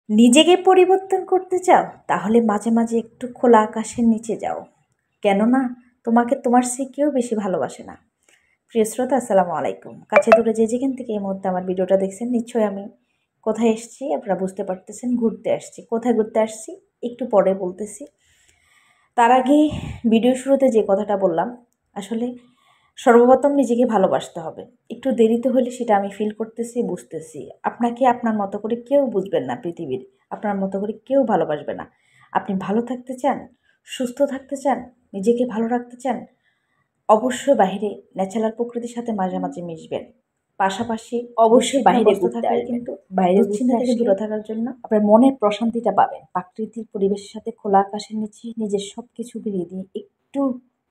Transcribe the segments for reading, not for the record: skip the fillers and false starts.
নিজেকে পরিবর্তন করতে চাও? তাহলে মাঝে মাঝে একটু খোলা আকাশের নিচে যাও। কেননা তোমাকে তোমার চেয়ে কেউ বেশি ভালোবাসে না। প্রিয় শ্রোতা, আসসালামু আলাইকুম। কাছে দূরে যে যেখান থেকে এই মুহূর্তে আমার ভিডিওটা দেখছেন, নিশ্চয়ই আমি কোথায় এসেছি আপনারা বুঝতে পারতেছেন। ঘুরতে আসছি। কোথায় ঘুরতে আসছি একটু পরে বলতেছি। তার আগে ভিডিও শুরুতে যে কথাটা বললাম, আসলে সর্বপ্রথম নিজেকে ভালোবাসতে হবে। একটু দেরিতে হলে সেটা আমি ফিল করতেছি, বুঝতেছি। আপনাকে আপনার মতো করে কেউ বুঝবেন না পৃথিবীর। আপনার মতো করে কেউ ভালোবাসবে না। আপনি ভালো থাকতে চান, সুস্থ থাকতে চান, নিজেকে ভালো রাখতে চান, অবশ্যই বাহিরে ন্যাচারাল প্রকৃতির সাথে মাঝে মাঝে মিশবেন। পাশাপাশি অবশ্যই বাহিরে ঘুরতে আসবেন। কিন্তু বাইরে দুশ্চিন্তা থেকে দূরে থাকার জন্য আপনার মনের প্রশান্তিটা পাবেন। প্রাকৃতিক পরিবেশের সাথে খোলা আকাশের নিচে নিজের সব কিছু বিলিয়ে দিয়ে একটু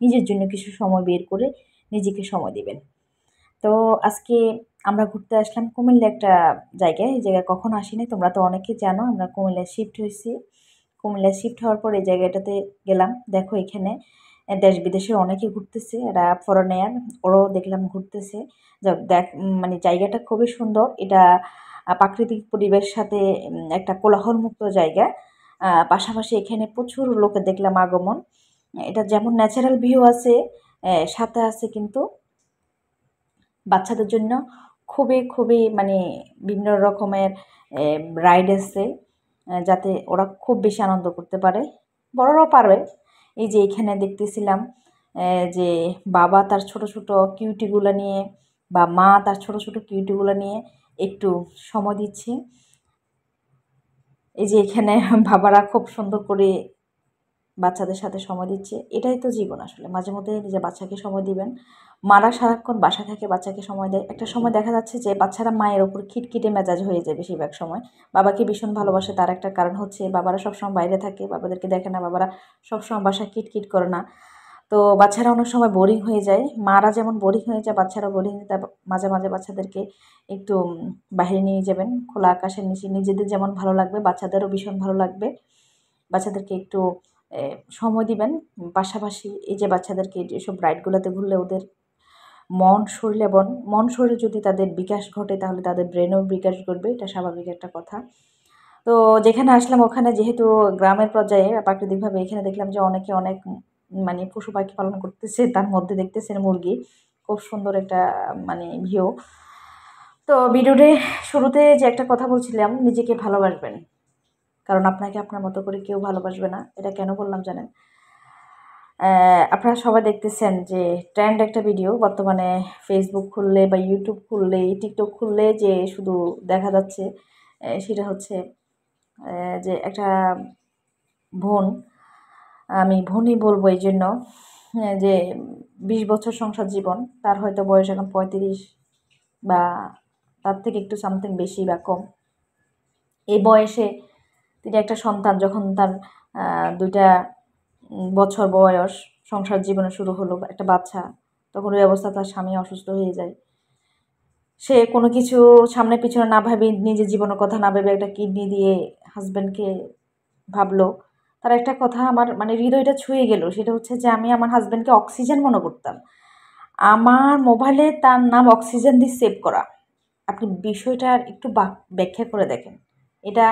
নিজের জন্য কিছু সময় বের করে নিজেকে সময় দিবেন। তো আজকে আমরা ঘুরতে আসলাম কুমিল্লা একটা জায়গায়। এই জায়গায় কখনো আসিনি, তোমরা তো অনেকে জানো। আমরা কুমিল্লায় শিফট হয়েছি। কুমিল্লায় শিফট হওয়ার পর এই জায়গাটাতে গেলাম। দেখো এখানে দেশ বিদেশের অনেকে ঘুরতেছে, এরা ফরেনার, ওরাও দেখলাম ঘুরতেছে। দেখ, মানে জায়গাটা খুবই সুন্দর। এটা প্রাকৃতিক পরিবেশের সাথে একটা কোলাহলমুক্ত জায়গা। পাশাপাশি এখানে প্রচুর লোকে দেখলাম আগমন। এটা যেমন ন্যাচারাল ভিউ আছে, সাথে আছে কিন্তু বাচ্চাদের জন্য খুবই খুবই মানে বিভিন্ন রকমের রাইড আছে, যাতে ওরা খুব বেশি আনন্দ করতে পারে, বড়রাও পারবে। এই যে এখানে দেখতেছিলাম যে বাবা তার ছোট ছোট কিউটিগুলো নিয়ে বা মা তার ছোট ছোট কিউটিগুলো নিয়ে একটু সময় দিচ্ছে। এই যে এখানে বাবারা খুব সুন্দর করে বাচ্চাদের সাথে সময় দিচ্ছে। এটাই তো জীবন আসলে। মাঝে মধ্যে নিজের বাচ্চাকে সময় দিবেন। মারা সারাক্ষণ বাসা থেকে বাচ্চাকে সময় দেয়। একটা সময় দেখা যাচ্ছে যে বাচ্চারা মায়ের ওপর খিটখিটে মেজাজ হয়ে যায় বেশিরভাগ সময়। বাবাকে ভীষণ ভালোবাসে, তার একটা কারণ হচ্ছে বাবারা সবসময় বাইরে থাকে, বাবাদেরকে দেখে না, বাবারা সবসময় বাসায় কিটকিট করে না। তো বাচ্চারা অনেক সময় বোরিং হয়ে যায়। মারা যেমন বোরিং হয়ে যায়, বাচ্চারা বোরিং হয়ে যায়। মাঝে মাঝে বাচ্চাদেরকে একটু বাইরে নিয়ে যাবেন, খোলা আকাশের নিচে। নিজেদের যেমন ভালো লাগবে, বাচ্চাদেরও ভীষণ ভালো লাগবে। বাচ্চাদেরকে একটু সময় দিবেন। পাশাপাশি এই যে বাচ্চাদেরকে এসব রাইডগুলোতে ঘুরলে ওদের মন শরীরে যদি তাদের বিকাশ ঘটে, তাহলে তাদের ব্রেনেও বিকাশ ঘটবে। এটা স্বাভাবিক একটা কথা। তো যেখানে আসলাম ওখানে যেহেতু গ্রামের পর্যায়ে প্রাকৃতিকভাবে, এখানে দেখলাম যে অনেকে অনেক মানে পশু পাখি পালন করতেছে। তার মধ্যে দেখতেছেন মুরগি। খুব সুন্দর একটা মানে ভিউ। তো ভিডিওতে শুরুতে যে একটা কথা বলছিলাম, নিজেকে ভালোবাসবেন। কারণ আপনাকে আপনার মতো করে কেউ ভালোবাসবে না। এটা কেন বললাম জানেন? আপনারা সবাই দেখতেছেন যে ট্রেন্ড একটা ভিডিও বর্তমানে ফেসবুক খুললে বা ইউটিউব খুললে, টিকটক খুললে যে শুধু দেখা যাচ্ছে, সেটা হচ্ছে যে একটা বোন, আমি বোনই বলবো এই জন্য, যে 20 বছর সংসার জীবন, তার হয়তো বয়স এখন 35 বা তার থেকে একটু সামথিং বেশি বা কম। এই বয়সে তিনি একটা সন্তান, যখন তার 2টা বছর বয়স, সংসার জীবনে শুরু হলো একটা বাচ্চা, তখন ওই অবস্থা তার স্বামী অসুস্থ হয়ে যায়। সে কোনো কিছু সামনে পিছনে না ভাবে, নিজের জীবনের কথা না ভেবে একটা কিডনি দিয়ে হাজব্যান্ডকে ভাবলো। তার একটা কথা আমার মানে হৃদয়টা ছুঁয়ে গেল। সেটা হচ্ছে যে আমি আমার হাজব্যান্ডকে অক্সিজেন মনে করতাম। আমার মোবাইলে তার নাম অক্সিজেন দিয়ে সেভ করা। আপনি বিষয়টার একটু ব্যাখ্যা করে দেখেন। এটা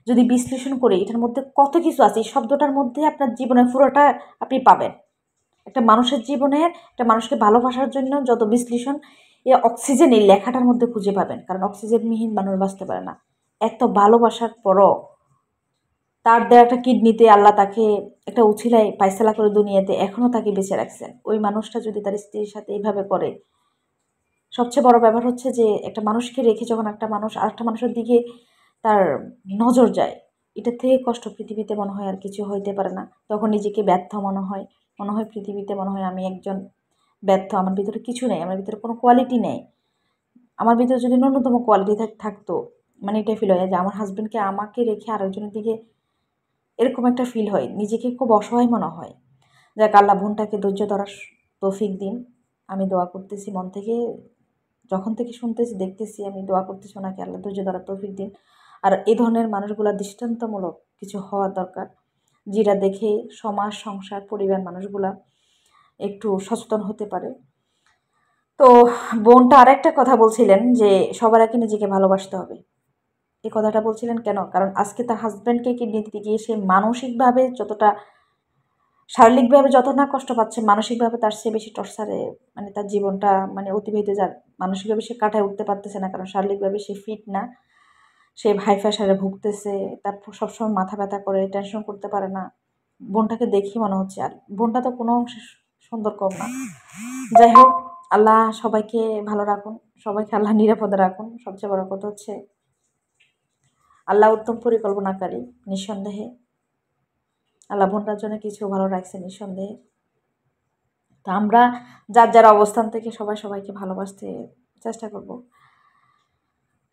যদি বিশ্লেষণ করি, এটার মধ্যে কত কিছু আছে। এই শব্দটার মধ্যে আপনার জীবনের পুরোটা আপনি পাবেন। একটা মানুষের জীবনের, একটা মানুষকে ভালোবাসার জন্য যত বিশ্লেষণ, এই অক্সিজেন এই লেখাটার মধ্যে খুঁজে পাবেন। কারণ অক্সিজেনবিহীন মানুষ বাঁচতে পারে না। এত ভালোবাসার পরও তার দেওয়া একটা কিডনিতে আল্লাহ তাকে একটা উছিলায় পায়সালা করে দুনিয়াতে এখনও তাকে বেঁচে রাখছেন। ওই মানুষটা যদি তার স্ত্রীর সাথে এইভাবে করে, সবচেয়ে বড় ব্যাপার হচ্ছে যে একটা মানুষকে রেখে যখন একটা মানুষ আরেকটা মানুষের দিকে তার নজর যায়, এটার থেকে কষ্ট পৃথিবীতে মনে হয় আর কিছু হইতে পারে না। তখন নিজেকে ব্যর্থ মনে হয় পৃথিবীতে মনে হয় আমি একজন ব্যর্থ। আমার ভিতরে কিছু নেই, আমার ভিতরে কোনো কোয়ালিটি নেই। আমার ভিতরে যদি ন্যূনতম কোয়ালিটি থাকতো, মানে এটা ফিল হয় যে আমার হাজব্যান্ডকে আমাকে রেখে আরেকজনের দিকে, এরকম একটা ফিল হয়, নিজেকে খুব অসহায় মনে হয়। যাক, আল্লাহ বোনটাকে ধৈর্য ধরার তৌফিক দিন। আমি দোয়া করতেছি মন থেকে, যখন থেকে শুনতেছি দেখতেছি, আমি দোয়া করতেছি ওনাকে আল্লাহ ধৈর্য ধরার তৌফিক দিন। আর এই ধরনের মানুষগুলা দৃষ্টান্তমূলক কিছু হওয়া দরকার, যেটা দেখে সমাজ, সংসার, পরিবার মানুষগুলা একটু সচেতন হতে পারে। তো বোনটা আরেকটা কথা বলছিলেন যে সবার আগে নিজেকে ভালোবাসতে হবে। এই কথাটা বলছিলেন কেন? কারণ আজকে তার হাজব্যান্ডকে কিডনি দিতে গিয়ে সে মানসিকভাবে যতটা, শারীরিকভাবে যত না কষ্ট পাচ্ছে, মানসিকভাবে তার চেয়ে বেশি টর্চারে মানে তার জীবনটা মানে অতিবাহিত যার, মানসিকভাবে সে কাটায় উঠতে পারতেছে না, কারণ শারীরিকভাবে সে ফিট না। সে হাই প্রেশারে ভুগতেছে, তার সবসময় মাথা ব্যথা করে, টেনশন করতে পারে না। বোনটাকে দেখি মনে হচ্ছে, আর বোনটা তো কোনো অংশে সুন্দর কম না। যাই হোক, আল্লাহ সবাইকে ভালো রাখুন, সবাইকে আল্লাহ নিরাপদে রাখুন। সবচেয়ে বড় কথা হচ্ছে আল্লাহ উত্তম পরিকল্পনাকারী, নিঃসন্দেহে আল্লাহ বোনটার জন্য কিছু ভালো রাখছে নিঃসন্দেহে। তো আমরা যার যার অবস্থান থেকে সবাই সবাইকে ভালোবাসতে চেষ্টা করব।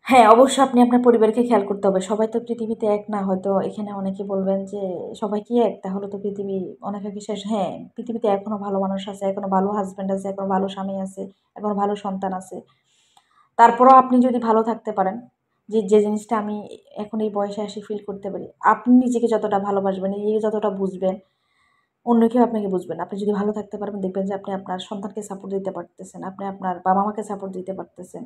হ্যাঁ, অবশ্যই আপনি আপনার পরিবারকে খেয়াল করতে হবে। সবাই তো পৃথিবীতে এক না। হয়তো এখানে অনেকে বলবেন যে, "সবাই কি এক? তাহলে তো পৃথিবী অনেক আগে শেষ।" হ্যাঁ, পৃথিবীতে এখনো ভালো মানুষ আছে, এখনো ভালো হাসব্যান্ড আছে, এখনো ভালো স্বামী আছে, এখনো ভালো সন্তান আছে। তারপরেও আপনি যদি ভালো থাকতে পারেন, যে জিনিসটা আমি এখন এই বয়সে এসে ফিল করতে পারি, আপনি নিজেকে যতটা ভালোবাসবেন, নিজেকে যতটা বুঝবেন, অন্য কেউ আপনাকে বুঝবে না। আপনি যদি ভালো থাকতে পারবেন, দেখবেন যে আপনি আপনার সন্তানকে সাপোর্ট দিতে পারতেছেন, আপনি আপনার বাবা-মাকে সাপোর্ট দিতে পারতেছেন।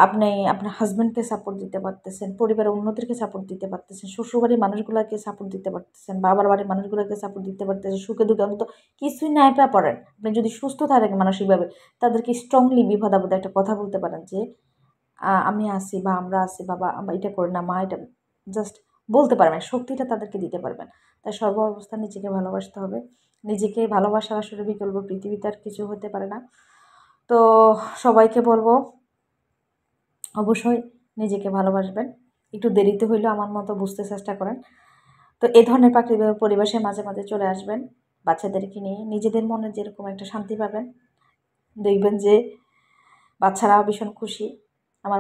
আপনি আপনার হাসব্যান্ডকে সাপোর্ট দিতে পারতেছেন, পরিবারের অন্যদেরকে সাপোর্ট দিতে পারতেছেন, শ্বশুরবাড়ির মানুষগুলাকে সাপোর্ট দিতে পারতেছেন, বাবার বাড়ির মানুষগুলোকে সাপোর্ট দিতে পারতেছেন, সুখে দুঃখে অন্তত কিছুই না পেয়ে পড়েন। আপনি যদি সুস্থ থাকেন মানসিকভাবে, তাদেরকে স্ট্রংলি বিপদ-আপদে একটা কথা বলতে পারেন যে, আমি আছি বা আমরা আছি, বাবা এটা করি না, মা এটা, জাস্ট বলতে পারবেন। শক্তিটা তাদেরকে দিতে পারবেন। তাই সর্ব অবস্থায় নিজেকে ভালোবাসতে হবে। নিজেকে ভালোবাসার আসলে বিকল্প পৃথিবীতে আর কিছু হতে পারে না। তো সবাইকে বলব, অবশ্যই নিজেকে ভালোবাসবেন। একটু দেরিতে হইলেও আমার মতো বুঝতে চেষ্টা করেন। তো এ ধরনের প্রাকৃতিক পরিবেশে মাঝে, মাঝে চলে আসবেন। বাচ্চাদেরকে নিয়ে নিজেদের মনে যেরকম একটা শান্তি পাবেন, দেখবেন যে বাচ্চারাও ভীষণ খুশি। আমার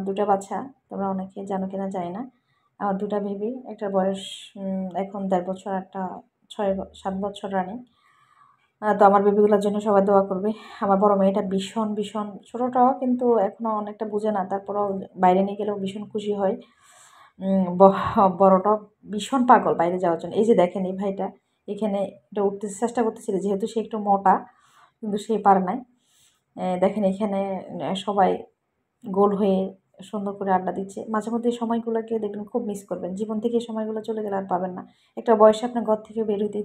২ টা বাচ্চা, তোমরা অনেকে জানো কিনা জানি না। আমার ২ টা বেবি, একটার বয়স এখন ১.৫ বছর, একটা ৭ বছর রানিং। তো আমার বেবিগুলোর জন্য সবাই দোয়া করবে। আমার বড় মেয়েটা ভীষণ, ভীষণ, ছোটটাও কিন্তু এখনো অনেকটা বুঝে না। তারপরেও বাইরে নিয়ে গেলেও ভীষণ খুশি হয়। ব বড়টাও ভীষণ পাগল বাইরে যাওয়ার জন্য। এই যে দেখেন এই ভাইটা এখানে এটা উঠতে চেষ্টা করতেছিল, যেহেতু সে একটু মোটা, কিন্তু সে পারে নাই। দেখেন এখানে সবাই গোল হয়ে সুন্দর করে আড্ডা দিচ্ছে। মাঝে মধ্যে এই সময়গুলোকে দেখবেন খুব মিস করবেন। জীবন থেকে এই সময়গুলো চলে গেলে আর পাবেন না। একটা বয়সে আপনার ঘর থেকে বের হইতে